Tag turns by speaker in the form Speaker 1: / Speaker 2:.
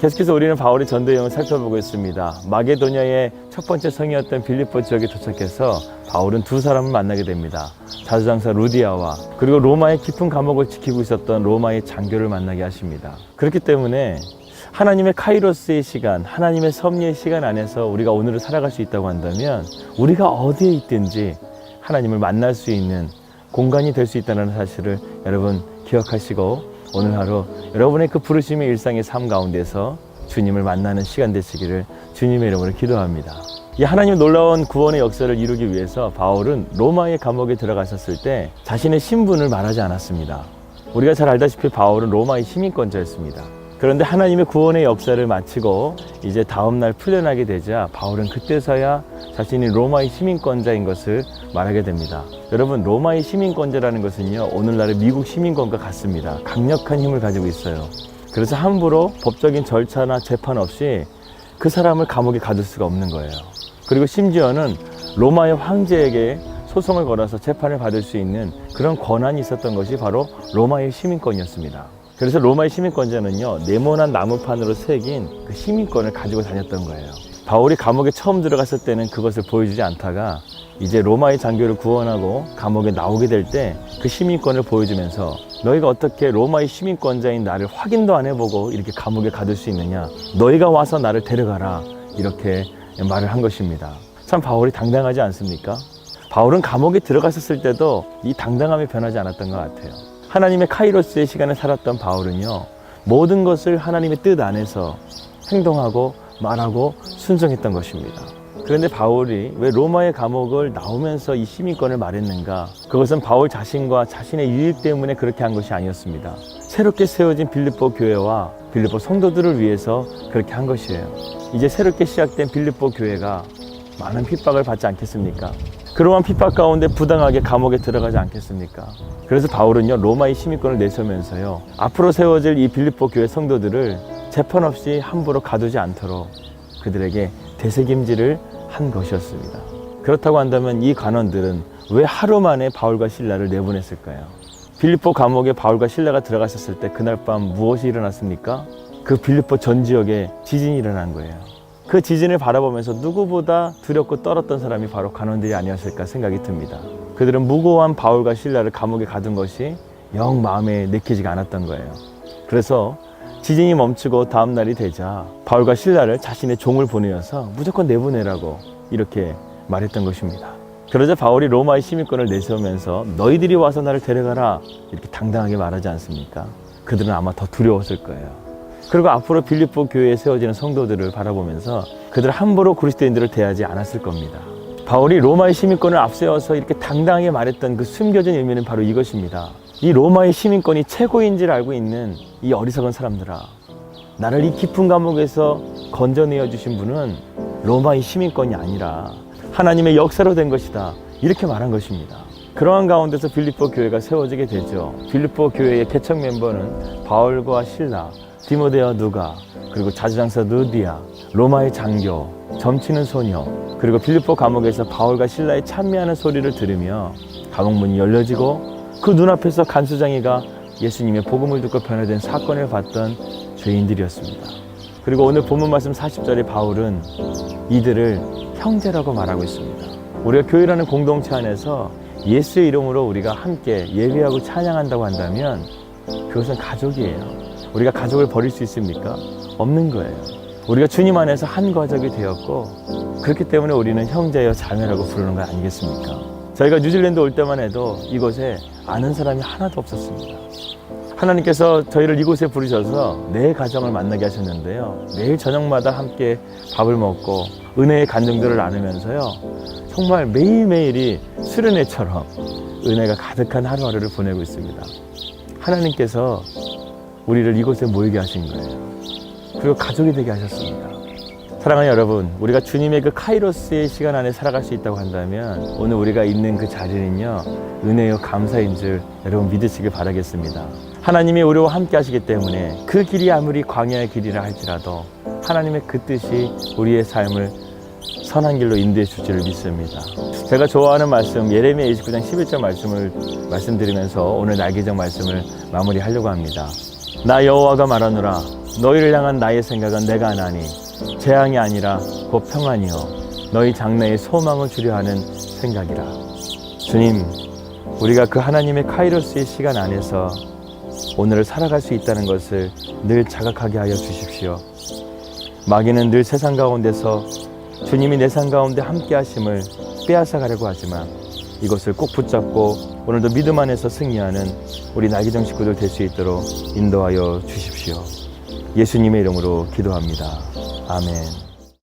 Speaker 1: 계속해서 우리는 바울의 전도 여행을 살펴보고 있습니다. 마게도냐의 첫 번째 성이었던 빌립보 지역에 도착해서 바울은 두 사람을 만나게 됩니다. 자주장사 루디아와 그리고 로마의 깊은 감옥을 지키고 있었던 로마의 장교를 만나게 하십니다. 그렇기 때문에 하나님의 카이로스의 시간, 하나님의 섭리의 시간 안에서 우리가 오늘을 살아갈 수 있다고 한다면 우리가 어디에 있든지 하나님을 만날 수 있는 공간이 될 수 있다는 사실을 여러분 기억하시고 오늘 하루 여러분의 그 부르심의 일상의 삶 가운데서 주님을 만나는 시간 되시기를 주님의 이름으로 기도합니다. 이 하나님의 놀라운 구원의 역사를 이루기 위해서 바울은 로마의 감옥에 들어가셨을 때 자신의 신분을 말하지 않았습니다. 우리가 잘 알다시피 바울은 로마의 시민권자였습니다. 그런데 하나님의 구원의 역사를 마치고 이제 다음날 풀려나게 되자 바울은 그때서야 자신이 로마의 시민권자인 것을 말하게 됩니다. 여러분, 로마의 시민권자라는 것은요, 오늘날의 미국 시민권과 같습니다. 강력한 힘을 가지고 있어요. 그래서 함부로 법적인 절차나 재판 없이 그 사람을 감옥에 가둘 수가 없는 거예요. 그리고 심지어는 로마의 황제에게 소송을 걸어서 재판을 받을 수 있는 그런 권한이 있었던 것이 바로 로마의 시민권이었습니다. 그래서 로마의 시민권자는요, 네모난 나무판으로 새긴 그 시민권을 가지고 다녔던 거예요. 바울이 감옥에 처음 들어갔을 때는 그것을 보여주지 않다가 이제 로마의 장교를 구원하고 감옥에 나오게 될 때 그 시민권을 보여주면서 너희가 어떻게 로마의 시민권자인 나를 확인도 안 해보고 이렇게 감옥에 가둘 수 있느냐, 너희가 와서 나를 데려가라, 이렇게 말을 한 것입니다. 참 바울이 당당하지 않습니까? 바울은 감옥에 들어갔었을 때도 이 당당함이 변하지 않았던 것 같아요. 하나님의 카이로스의 시간에 살았던 바울은요, 모든 것을 하나님의 뜻 안에서 행동하고 말하고 순종했던 것입니다. 그런데 바울이 왜 로마의 감옥을 나오면서 이 시민권을 말했는가? 그것은 바울 자신과 자신의 유익 때문에 그렇게 한 것이 아니었습니다. 새롭게 세워진 빌립보 교회와 빌립보 성도들을 위해서 그렇게 한 것이에요. 이제 새롭게 시작된 빌립보 교회가 많은 핍박을 받지 않겠습니까? 그러한 핍박 가운데 부당하게 감옥에 들어가지 않겠습니까? 그래서 바울은요, 로마의 시민권을 내세우면서요, 앞으로 세워질 이 빌립보 교회 성도들을 재판 없이 함부로 가두지 않도록 그들에게 되새김질을 한 것이었습니다. 그렇다고 한다면 이 관원들은 왜 하루 만에 바울과 실라를 내보냈을까요? 빌립보 감옥에 바울과 실라가 들어갔었을 때 그날 밤 무엇이 일어났습니까? 그 빌립보 전 지역에 지진이 일어난 거예요. 그 지진을 바라보면서 누구보다 두렵고 떨었던 사람이 바로 관원들이 아니었을까 생각이 듭니다. 그들은 무고한 바울과 실라를 감옥에 가둔 것이 영 마음에 내키지가 않았던 거예요. 그래서 지진이 멈추고 다음 날이 되자 바울과 실라를 자신의 종을 보내어서 무조건 내보내라고 이렇게 말했던 것입니다. 그러자 바울이 로마의 시민권을 내세우면서 너희들이 와서 나를 데려가라, 이렇게 당당하게 말하지 않습니까? 그들은 아마 더 두려웠을 거예요. 그리고 앞으로 빌립보 교회에 세워지는 성도들을 바라보면서 그들 함부로 그리스도인들을 대하지 않았을 겁니다. 바울이 로마의 시민권을 앞세워서 이렇게 당당하게 말했던 그 숨겨진 의미는 바로 이것입니다. 이 로마의 시민권이 최고인 줄 알고 있는 이 어리석은 사람들아, 나를 이 깊은 감옥에서 건져내어 주신 분은 로마의 시민권이 아니라 하나님의 역사로 된 것이다, 이렇게 말한 것입니다. 그러한 가운데서 빌립보 교회가 세워지게 되죠. 빌립보 교회의 개척 멤버는 바울과 실라, 디모데와 누가, 그리고 자주장사 루디아, 로마의 장교, 점치는 소녀, 그리고 빌립보 감옥에서 바울과 실라의 찬미하는 소리를 들으며 감옥문이 열려지고 그 눈앞에서 간수장이가 예수님의 복음을 듣고 변화된 사건을 봤던 죄인들이었습니다. 그리고 오늘 본문 말씀 40절에 바울은 이들을 형제라고 말하고 있습니다. 우리가 교회라는 공동체 안에서 예수의 이름으로 우리가 함께 예배하고 찬양한다고 한다면 그것은 가족이에요. 우리가 가족을 버릴 수 있습니까? 없는 거예요. 우리가 주님 안에서 한 가족이 되었고 그렇기 때문에 우리는 형제여 자매라고 부르는 거 아니겠습니까? 저희가 뉴질랜드 올 때만 해도 이곳에 아는 사람이 하나도 없었습니다. 하나님께서 저희를 이곳에 부르셔서 내 가정을 만나게 하셨는데요, 매일 저녁마다 함께 밥을 먹고 은혜의 간증들을 나누면서요, 정말 매일매일이 수련회처럼 은혜가 가득한 하루하루를 보내고 있습니다. 하나님께서 우리를 이곳에 모이게 하신 거예요. 그리고 가족이 되게 하셨습니다. 사랑하는 여러분, 우리가 주님의 그 카이로스의 시간 안에 살아갈 수 있다고 한다면 오늘 우리가 있는 그 자리는요, 은혜요 감사인 줄 여러분 믿으시길 바라겠습니다. 하나님이 우리와 함께 하시기 때문에 그 길이 아무리 광야의 길이라 할지라도 하나님의 그 뜻이 우리의 삶을 선한 길로 인도해 줄 줄 믿습니다. 제가 좋아하는 말씀, 예레미야 29장 11절 말씀을 말씀드리면서 오늘 날개정 말씀을 마무리하려고 합니다. 나 여호와가 말하노라. 너희를 향한 나의 생각은 내가 아나니 재앙이 아니라 곧 평안이요 너희 장래에 소망을 주려 하는 생각이라. 주님, 우리가 그 하나님의 카이로스의 시간 안에서 오늘을 살아갈 수 있다는 것을 늘 자각하게 하여 주십시오. 마귀는 늘 세상 가운데서 주님이 내 삶 가운데 함께 하심을 빼앗아 가려고 하지만 이것을 꼭 붙잡고 오늘도 믿음 안에서 승리하는 우리 나기정 식구들 될 수 있도록 인도하여 주십시오. 예수님의 이름으로 기도합니다. 아멘.